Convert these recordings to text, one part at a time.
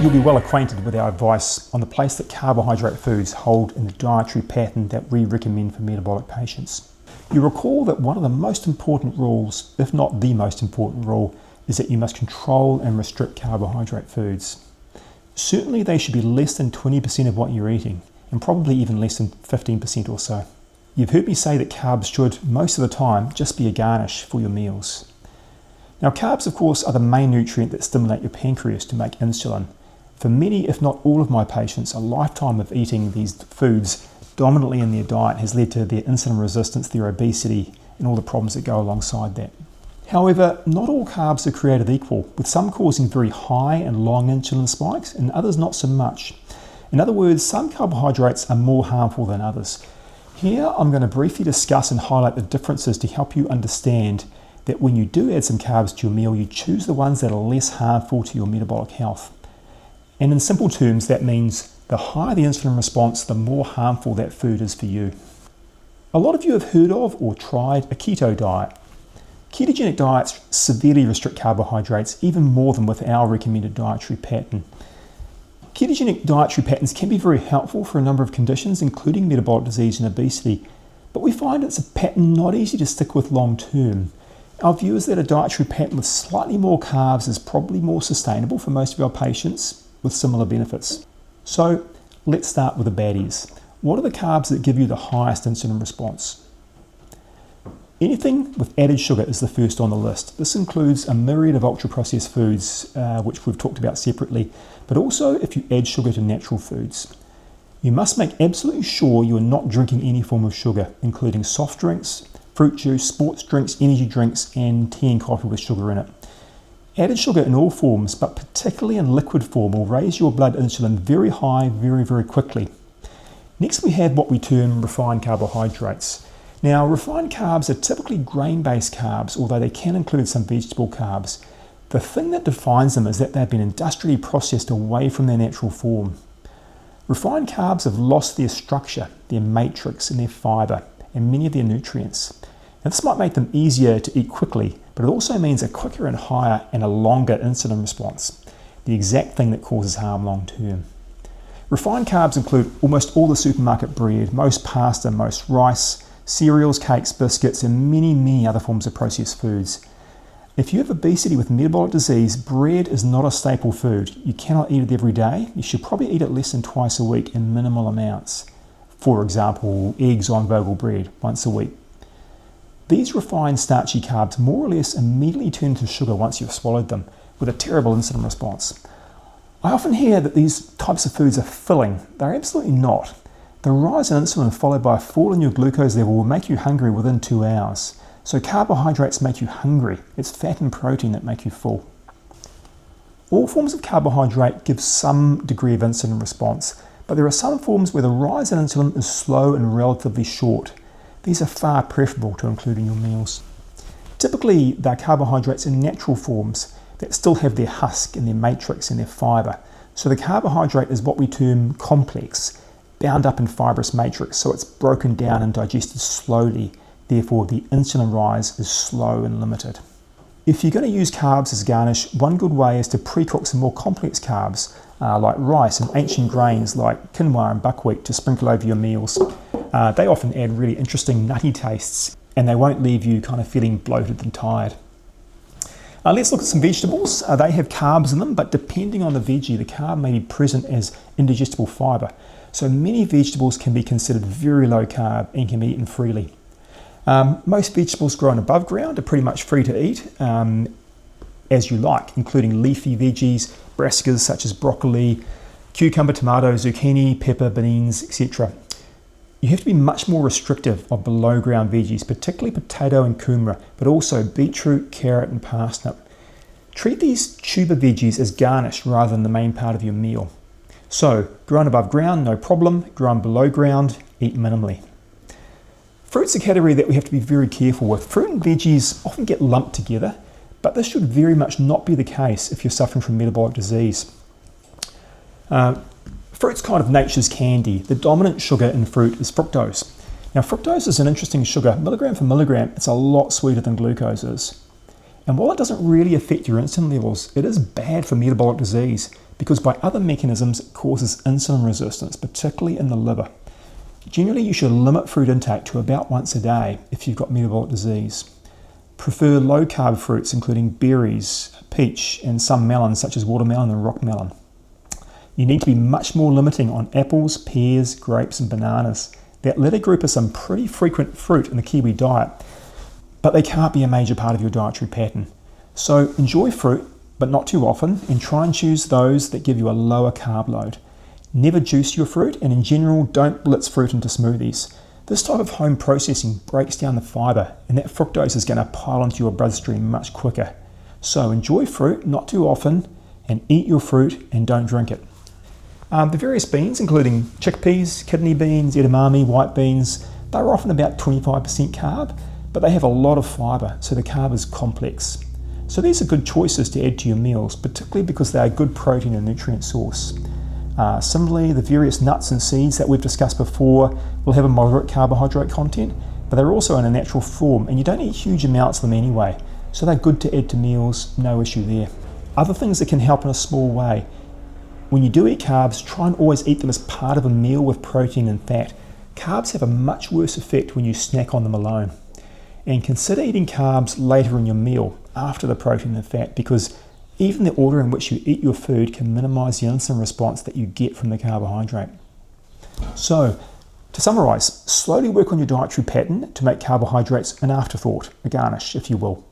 You'll be well acquainted with our advice on the place that carbohydrate foods hold in the dietary pattern that we recommend for metabolic patients. You recall that one of the most important rules, if not the most important rule, is that you must control and restrict carbohydrate foods. Certainly they should be less than 20% of what you're eating, and probably even less than 15% or so. You've heard me say that carbs should, most of the time, just be a garnish for your meals. Now, carbs, of course, are the main nutrient that stimulate your pancreas to make insulin. For many, if not all of my patients, a lifetime of eating these foods dominantly in their diet has led to their insulin resistance, their obesity, and all the problems that go alongside that. However, not all carbs are created equal, with some causing very high and long insulin spikes and others not so much. In other words, some carbohydrates are more harmful than others. Here, I'm going to briefly discuss and highlight the differences to help you understand that when you do add some carbs to your meal, you choose the ones that are less harmful to your metabolic health. And in simple terms, that means the higher the insulin response, the more harmful that food is for you. A lot of you have heard of or tried a keto diet. Ketogenic diets severely restrict carbohydrates, even more than with our recommended dietary pattern. Ketogenic dietary patterns can be very helpful for a number of conditions, including metabolic disease and obesity, but we find it's a pattern not easy to stick with long term. Our view is that a dietary pattern with slightly more carbs is probably more sustainable for most of our patients with similar benefits. So let's start with the baddies. What are the carbs that give you the highest insulin response? Anything with added sugar is the first on the list. This includes a myriad of ultra-processed foods, which we've talked about separately, but also if you add sugar to natural foods. You must make absolutely sure you are not drinking any form of sugar, including soft drinks, fruit juice, sports drinks, energy drinks, and tea and coffee with sugar in it. Added sugar in all forms, but particularly in liquid form, will raise your blood insulin very high very, very quickly. Next, we have what we term refined carbohydrates. Now, refined carbs are typically grain-based carbs, although they can include some vegetable carbs. The thing that defines them is that they've been industrially processed away from their natural form. Refined carbs have lost their structure, their matrix, and their fiber, and many of their nutrients. Now, this might make them easier to eat quickly, but it also means a quicker and higher and a longer insulin response, the exact thing that causes harm long term. Refined carbs include almost all the supermarket bread, most pasta, most rice, cereals, cakes, biscuits, and many, many other forms of processed foods. If you have obesity with metabolic disease, bread is not a staple food. You cannot eat it every day. You should probably eat it less than twice a week in minimal amounts. For example, eggs on Vogel bread once a week. These refined starchy carbs more or less immediately turn to sugar once you've swallowed them, with a terrible insulin response. I often hear that these types of foods are filling. They're absolutely not. The rise in insulin followed by a fall in your glucose level will make you hungry within 2 hours. So carbohydrates make you hungry. It's fat and protein that make you full. All forms of carbohydrate give some degree of insulin response, but there are some forms where the rise in insulin is slow and relatively short. These are far preferable to include in your meals. Typically, they're carbohydrates in natural forms that still have their husk and their matrix and their fiber. So the carbohydrate is what we term complex, bound up in fibrous matrix, so it's broken down and digested slowly. Therefore, the insulin rise is slow and limited. If you're going to use carbs as garnish, one good way is to pre-cook some more complex carbs, like rice and ancient grains like quinoa and buckwheat to sprinkle over your meals. They often add really interesting nutty tastes, and they won't leave you kind of feeling bloated and tired. Let's look at some vegetables. They have carbs in them, but depending on the veggie, the carb may be present as indigestible fiber. So many vegetables can be considered very low carb and can be eaten freely. Most vegetables grown above ground are pretty much free to eat as you like, including leafy veggies, brassicas such as broccoli, cucumber, tomato, zucchini, pepper, beans, etc. You have to be much more restrictive of below ground veggies, particularly potato and kumara, but also beetroot, carrot and parsnip. Treat these tuber veggies as garnish rather than the main part of your meal. So, grown above ground, no problem. Grown below ground, eat minimally. Fruit's a category that we have to be very careful with. Fruit and veggies often get lumped together, but this should very much not be the case if you're suffering from metabolic disease. Fruit's kind of nature's candy. The dominant sugar in fruit is fructose. Now, fructose is an interesting sugar. Milligram for milligram, it's a lot sweeter than glucose is. And while it doesn't really affect your insulin levels, it is bad for metabolic disease because by other mechanisms it causes insulin resistance, particularly in the liver. Generally, you should limit fruit intake to about once a day if you've got metabolic disease. Prefer low-carb fruits including berries, peach, and some melons such as watermelon and rock melon. You need to be much more limiting on apples, pears, grapes, and bananas. That latter group is some pretty frequent fruit in the Kiwi diet, but they can't be a major part of your dietary pattern. So enjoy fruit, but not too often, and try and choose those that give you a lower carb load. Never juice your fruit, and in general, don't blitz fruit into smoothies. This type of home processing breaks down the fibre, and that fructose is going to pile into your bloodstream much quicker. So enjoy fruit, not too often, and eat your fruit and don't drink it. The various beans, including chickpeas, kidney beans, edamame, white beans, they're often about 25% carb, but they have a lot of fibre, so the carb is complex. So these are good choices to add to your meals, particularly because they are a good protein and nutrient source. Similarly, the various nuts and seeds that we've discussed before will have a moderate carbohydrate content, but they're also in a natural form, and you don't eat huge amounts of them anyway, so they're good to add to meals, no issue there. Other things that can help in a small way. When you do eat carbs, try and always eat them as part of a meal with protein and fat. Carbs have a much worse effect when you snack on them alone. And consider eating carbs later in your meal, after the protein and fat, because even the order in which you eat your food can minimize the insulin response that you get from the carbohydrate. So, to summarize, slowly work on your dietary pattern to make carbohydrates an afterthought, a garnish, if you will.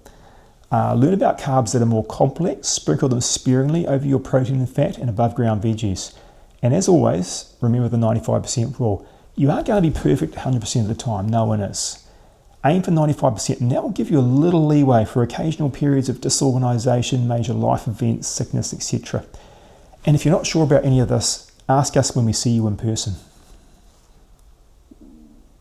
Learn about carbs that are more complex, sprinkle them sparingly over your protein and fat and above ground veggies. And as always, remember the 95% rule. You aren't going to be perfect 100% of the time, no one is. Aim for 95%, and that will give you a little leeway for occasional periods of disorganization, major life events, sickness, etc. And if you're not sure about any of this, ask us when we see you in person.